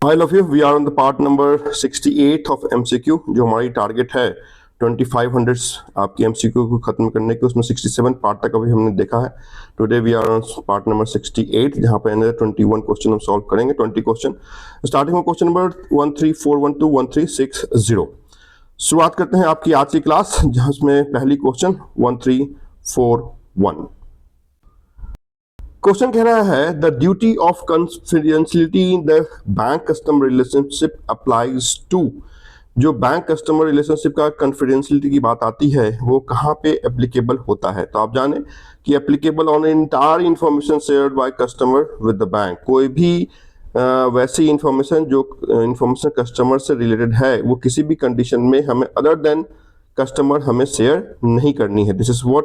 Hi love you, we are on the part number 68 of MCQ। जो हमारी target है 2500 आपकी MCQ को खत्म करने की, उसमें 67 पार्ट तक अभी हमने देखा है। Today we are on part number 68 जहाँ पे 21 क्वेश्चन हम सॉल्व करेंगे, 20 क्वेश्चन स्टार्टिंग में क्वेश्चन नंबर 13412 to 1360। शुरुआत करते हैं आपकी आज की क्लास, जहाँ उसमें पहली क्वेश्चन 1341। क्वेश्चन कह रहा है the duty of confidentiality in the bank customer relationship applies to. जो बैंक कस्टमर रिलेशनशिप का कॉन्फिडेंशियलिटी की बात आती है वो कहाँ पे एप्लीकेबल होता है। तो आप जाने कि applicable on entire information shared by customer with the bank. कोई भी वैसी इंफॉर्मेशन जो इंफॉर्मेशन कस्टमर से रिलेटेड है वो किसी भी कंडीशन में हमें अदर देन कस्टमर हमें शेयर नहीं करनी है। This is what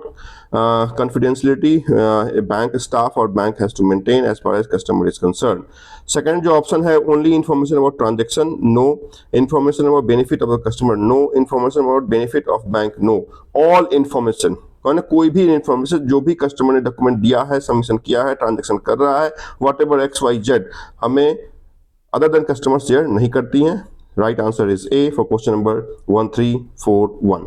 confidentiality a bank staff और bank has to maintain as far as customer is concern. Second जो ऑप्शन है, only information about transaction, no. Information about benefit of the customer, no. Information about benefit of bank, no. All information, कोई भी information जो भी customer ने document दिया है, submission किया है, ट्रांजेक्शन कर रहा है, वॉट एवर XYZ, हमें अदर देन कस्टमर शेयर नहीं करती हैं। Right answer is A for question number 1341.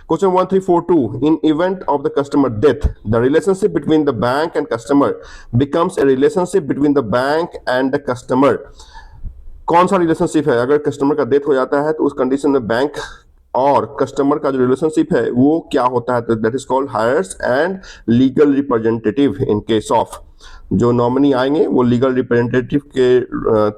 Question 1342. In event of the customer death, the relationship between the bank and customer becomes a relationship between the bank and the customer. कौन सा relationship है? अगर customer का death हो जाता है तो उस कंडीशन में बैंक और कस्टमर का जो रिलेशनशिप है वो क्या होता है? तो that is called heirs and legal representative. In case of जो नॉमिनी आएंगे वो लीगल रिप्रेजेंटेटिव के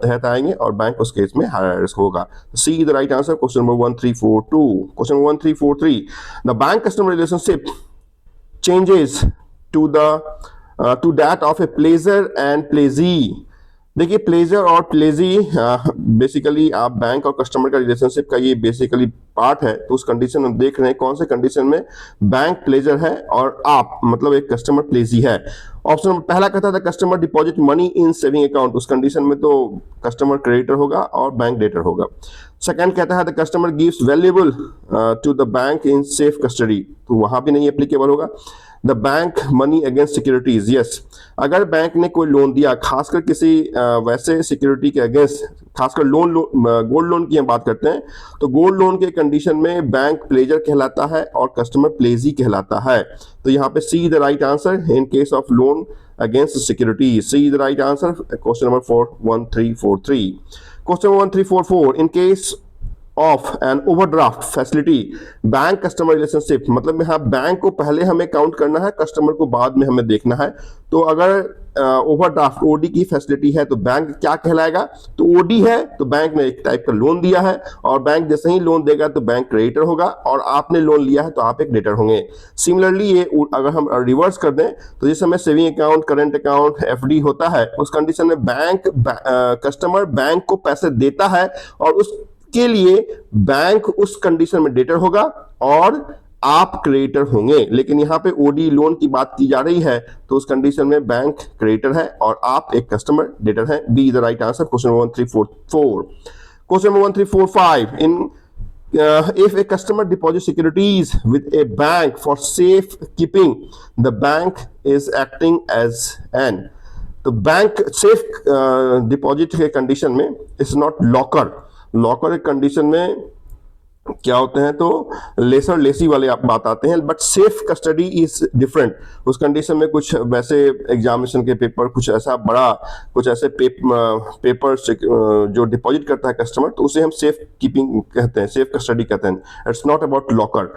तहत आएंगे और बैंक उस केस में हायर्स होगा। C the right answer question number 1342। Question 1343। The bank customer relationship changes to that of a pledger and pledgee. देखिए, प्लेजर और प्लेजी बेसिकली आप बैंक और कस्टमर का रिलेशनशिप का ये बेसिकली पार्ट है। तो उस कंडीशन में देख रहे हैं कौन से कंडीशन में बैंक प्लेजर है और आप मतलब एक कस्टमर प्लेजी है। ऑप्शन पहला कहता था customer deposit money in saving account, उस कंडीशन में तो कस्टमर क्रेडिटर होगा और बैंक डेटर होगा। सेकंड कहता है the customer gives valuable to the bank in safe custody, तो वहां भी नहीं एप्लीकेबल होगा। The bank money against securities, yes, अगर बैंक ने कोई लोन दिया खासकर किसी वैसे सिक्योरिटी के अगेंस्ट, खासकर गोल्ड लोन की हम बात करते हैं, तो गोल्ड लोन के कंडीशन में बैंक प्लेजर कहलाता है और कस्टमर प्लेजी कहलाता है। तो यहाँ पे सी the right answer in case of loan against security. C the right answer question number 1343। Question 1344। In case of an overdraft facility bank customer relationship, मतलब यहाँ बैंक को पहले हमें काउंट करना है, कस्टमर को बाद में हमें देखना है। तो अगर ओवरड्राफ्ट ओडी की फैसिलिटी है तो बैंक क्या कहलाएगा? तो ओडी है तो बैंक ने एक टाइप का लोन दिया है और बैंक जैसे ही लोन देगा तो बैंक क्रेडिटर होगा और आपने लोन लिया है तो आप एक डेटर होंगे। सिमिलरली ये अगर हम रिवर्स कर दें तो जिस समय saving account, current account, FD होता है उस कंडीशन में कस्टमर बैंक को पैसे देता है और उस के लिए बैंक उस कंडीशन में डेटर होगा और आप क्रेडिटर होंगे। लेकिन यहाँ पे ओडी लोन की बात की जा रही है तो उस कंडीशन में बैंक क्रेडिटर है और आप एक कस्टमर डेटर है। B the right answer question 1344। Question 1345। In if a customer deposits securities with a bank for safe keeping, the bank is acting as an, तो बैंक सेफ डिपॉजिट के condition में is not locker. Locker condition में क्या होते हैं तो lessor lessee वाले आप बात आते हैं, but safe custody is different. उस कंडीशन में कुछ वैसे एग्जामिनेशन के पेपर, कुछ ऐसा बड़ा, कुछ ऐसे पेपर जो डिपॉजिट करता है कस्टमर, तो उसे हम सेफ कीपिंग कहते हैं, सेफ कस्टडी कहते हैं। It's not about locker.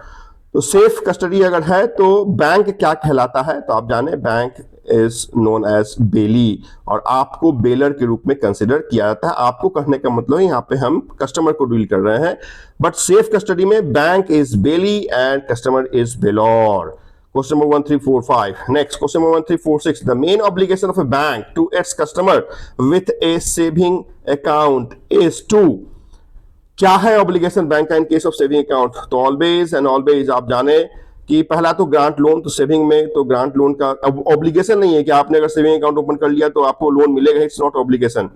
तो सेफ कस्टडी अगर है तो बैंक क्या कहलाता है? तो आप जाने बैंक इज नोन एज बेली और आपको बेलर के रूप में कंसिडर किया जाता है। आपको कहने का मतलब यहाँ पे हम कस्टमर को डील कर रहे हैं, बट सेफ कस्टडी में bank is bailee and customer is bailor. Question number 1345. Next, question number 1346. The main obligation of a bank to its customer with a saving account is to, क्या है obligation bank का इन case of saving account? तो always and always आप जाने कि पहला तो grant loan, तो सेविंग में तो ग्रांट लोन का ऑब्लिगेशन नहीं है कि आपने अगर सेविंग अकाउंट ओपन कर लिया तो आपको लोन मिलेगा, it's not obligation.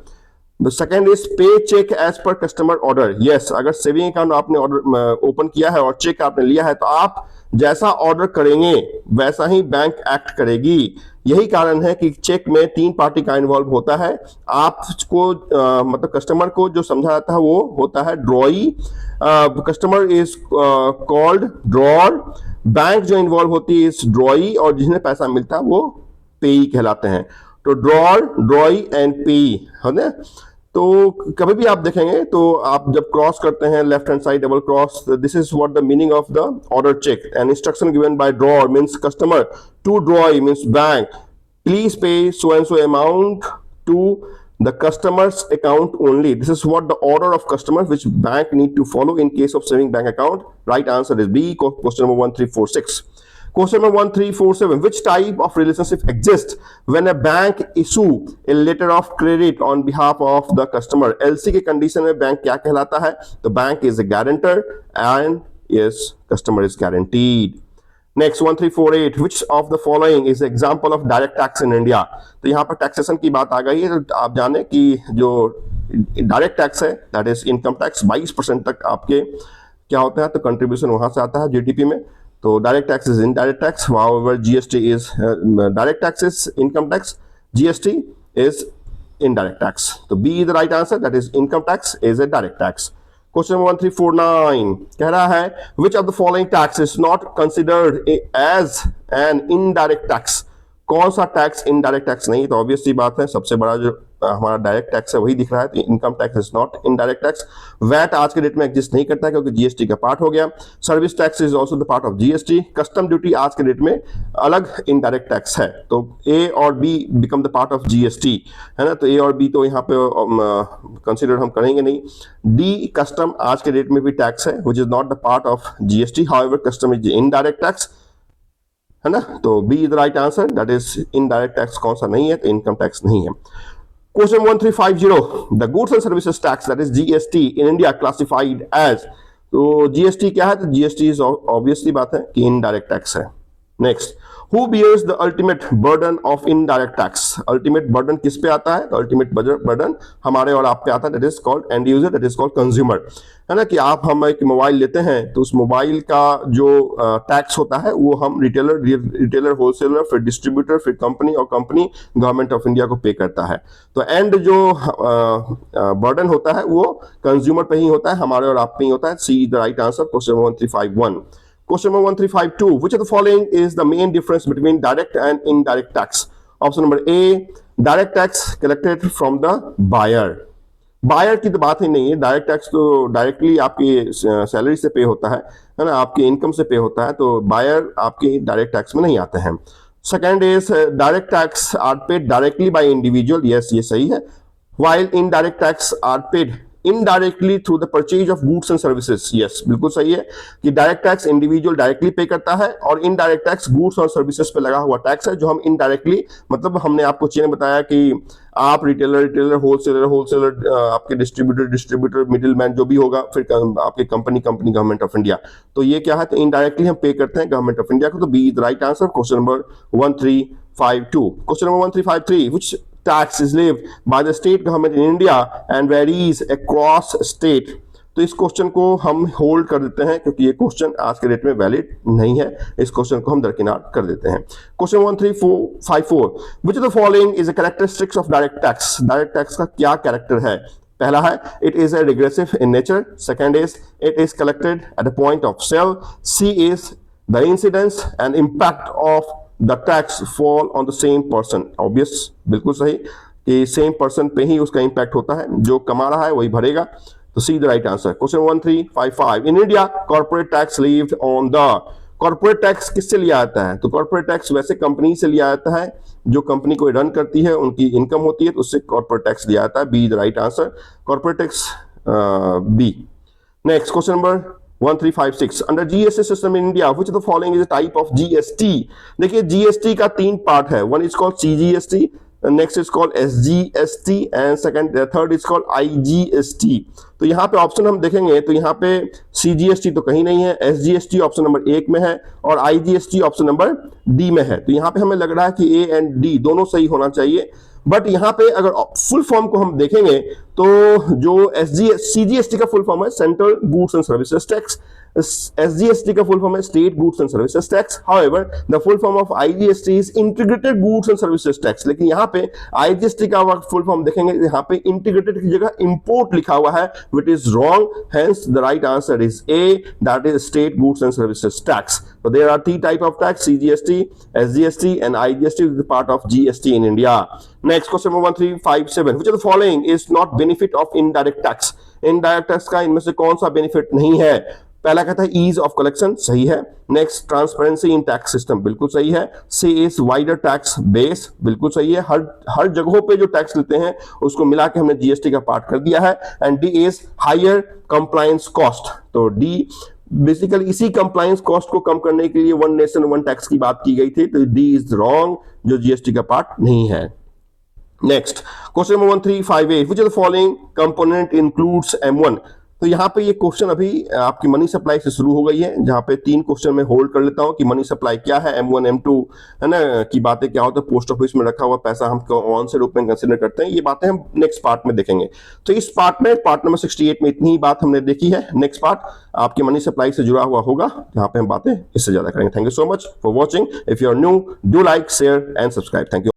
The second is pay cheque as per customer order. Yes, अगर सेविंग अकाउंट आपने ऑर्डर ओपन किया है और चेक आपने लिया है तो आप जैसा ऑर्डर करेंगे वैसा ही बैंक एक्ट करेगी। यही कारण है कि चेक में 3 पार्टी का इन्वॉल्व होता है। आपको मतलब कस्टमर को जो समझा जाता है वो होता है ड्रॉई, customer is called drawer, bank जो इन्वॉल्व होती है इस ड्रॉई, और जिन्हें पैसा मिलता है वो पेई कहलाते हैं। तो ड्रॉर, ड्रॉई एंड पेई है ना। तो कभी भी आप देखेंगे तो आप जब क्रॉस करते हैं left hand side double cross, this is what the meaning of the order cheque. An instruction given by drawer means customer, to drawee means bank, please pay so and so amount to the customer's account only. This is what the order of customers which bank need to follow in case of saving bank account. Right answer is B, question number 1346. Question number 1347. Which type of relationship exists when a bank issue a letter of credit on behalf of the customer? LC के condition में bank क्या कहलाता है? तो bank is a guarantor and yes, customer is guaranteed. Next 1348. Which of the following is example of direct tax in India? तो यहाँ पर taxation की बात आ गई है। तो आप जाने कि जो डायरेक्ट टैक्स है दैट इज इनकम टैक्स, 22% तक आपके क्या होता है, तो कंट्रीब्यूशन वहां से आता है जीडीपी में। तो direct tax is indirect tax, however GST is direct tax is income tax, GST is indirect tax. तो B is the right answer, that is income tax is a direct tax. Question number 1349 कह रहा है which of the following tax is not considered as an indirect tax? कौन सा tax indirect tax नहीं? तो obvious सी बात है, सबसे बड़ा जो हमारा डायरेक्ट टैक्स है वही दिख रहा है। तो income tax is not indirect tax. VAT आज के डेट में एग्जिस्ट नहीं करता है क्योंकि जीएसटी का पार्ट हो गया। Service tax is also the part of GST. Custom duty आज के डेट में अलग इनडायरेक्ट टैक्स है। तो ए और be become the part of GST, है ना। तो ए और बी तो यहाँ पे कंसिडर हम करेंगे नहीं। डी कस्टम आज के डेट में भी टैक्स है which is not the part of GST, however custom is indirect tax, है ना। तो B is the right answer, that is indirect tax कौन सा नहीं है, तो इनकम टैक्स नहीं है। Question 1350, the goods and services tax that is GST in India classified as. तो जीएसटी क्या है? तो जीएसटी इज ऑब्वियसली बात है कि इनडायरेक्ट टैक्स है। Next, who bears the ultimate burden of indirect tax? Ultimate burden किस पे आता है? तो अल्टीमेट बर्डन हमारे और आप पे आता है, that is called and user, that is called consumer, है ना। कि हम एक मोबाइल लेते हैं तो उस मोबाइल का जो टैक्स होता है वो हम रिटेलर, होलसेलर, फिर डिस्ट्रीब्यूटर, फिर कंपनी, और कंपनी गवर्नमेंट ऑफ इंडिया को पे करता है। तो एंड जो बर्डन होता है वो कंज्यूमर पे ही होता है, हमारे और आप पे ही होता है। सी the right answer, question 1351। Question number 1352. Which of the following is the main difference between direct and indirect tax? Option number A, direct tax collected from the buyer. Buyer की तो बात ही नहीं है। डायरेक्ट टैक्स तो directly आपकी salary से pay होता है ना, आपकी इनकम से पे होता है। तो बायर आपके डायरेक्ट टैक्स में नहीं आते हैं। Second is direct tax are paid directly by individual, yes ये सही है। While indirect tax are paid indirectly through the purchase of goods and services, yes बिल्कुल सही है कि direct tax individual directly pay करता है, और इनडायरेक्ट टैक्स गुड्स और सर्विसेज पे लगा हुआ टैक्स है जो हम इनडायरेक्टली, मतलब हमने आपको चेन बताया कि आप रिटेलर, होलसेलर, आपके डिस्ट्रीब्यूटर, मिडिल मैन जो भी होगा, फिर आपकी कंपनी गवर्नमेंट ऑफ इंडिया। तो ये क्या है? तो इनडायरेक्टली हम पे करते हैं गवर्नमेंट ऑफ इंडिया को। तो B is the right answer, question number 1352। Question number 1353, which tax is levied by the state government in India and varies across state? तो इस क्वेश्चन को हम होल्ड कर देते हैं क्योंकि ये क्वेश्चन आज के डेट में वैलिड नहीं है। इस क्वेश्चन को हम दरकिनार कर देते हैं। Question 1354, which of the following is a characteristics of direct tax? Direct tax का क्या कैरेक्टर है? पहला है it is a regressive in nature, second is it is collected at the point of sale, C is the incidence and impact of the tax fall on the same person. Obvious, बिल्कुल सही कि same person पे ही उसका impact होता है, जो कमा रहा है वही भरेगा। तो सी the right answer, question 1355। In India corporate tax levied on the, corporate tax किससे लिया जाता है? तो कॉर्पोरेट टैक्स वैसे कंपनी से लिया जाता है, जो कंपनी को रन करती है उनकी इनकम होती है, तो उससे कॉर्पोरेट टैक्स लिया जाता है। B the right answer, corporate tax B. Next question number 1356, under GST system in India which of the following is a type of GST? देखिए जीएसटी का 3 पार्ट है, one is called CGST, next is called SGST and third is called IGST. तो तो यहाँ पे option हम देखेंगे तो यहाँ पे सीजीएसटी तो कहीं नहीं है, एसजीएसटी ऑप्शन नंबर 1 में है और आईजीएसटी ऑप्शन नंबर डी में है। तो यहाँ पे हमें लग रहा है कि ए एंड डी दोनों सही होना चाहिए। बट यहाँ पे अगर फुल फॉर्म को हम देखेंगे तो जो सीजीएसटी का फुल फॉर्म है central goods and services tax, SGST का फुल फॉर्म है state goods and services tax. However the full form of IGST is integrated goods and services tax. लेकिन यहाँ पे आईजीएसटी का फुल फॉर्म देखेंगे, यहाँ पे इंटीग्रेटेड की जगह इंपोर्ट लिखा हुआ है, which is wrong. Hence the right answer is a, that is state goods and services tax. So there are three type of tax: CGST, SGST, and IGST is the part of GST in India. Next question number 1357. Which of the following is not benefit of indirect tax? Indirect tax का इनमें से कौन सा benefit नहीं है? पहला कहता है ईज ऑफ कलेक्शन, सही है। Next transparency in tax system, बिल्कुल सही है। सी इज वाइडर टैक्स बेस, बिल्कुल सही है। हर जगहों पे जो टैक्स लेते हैं उसको मिला के हमने जीएसटी का पार्ट कर दिया है। And the is higher compliance cost, तो डी बेसिकली इसी कंप्लायंस कॉस्ट को कम करने के लिए वन नेशन वन टैक्स की बात की गई थी, तो डी इज रॉन्ग, जो जीएसटी का पार्ट नहीं है। Next question number 1358, which of the following component includes M1? तो यहाँ पे ये क्वेश्चन अभी आपकी मनी सप्लाई से शुरू हो गई है, जहाँ पे 3 क्वेश्चन में होल्ड कर लेता हूँ कि मनी सप्लाई क्या है, M1 M2 है ना की बातें क्या होता है, पोस्ट ऑफिस में रखा हुआ पैसा हम ऑन से रूप में कंसिडर करते हैं, ये बातें हम नेक्स्ट पार्ट में देखेंगे। तो इस पार्ट में पार्ट नंबर 68 में इतनी ही बात हमने देखी है। नेक्स्ट पार्ट आपकी मनी सप्लाई से जुड़ा हुआ होगा, जहाँ पे हम बातें इससे ज्यादा करेंगे। Thank you so much for watching. If you are new, do like, share and subscribe. Thank you.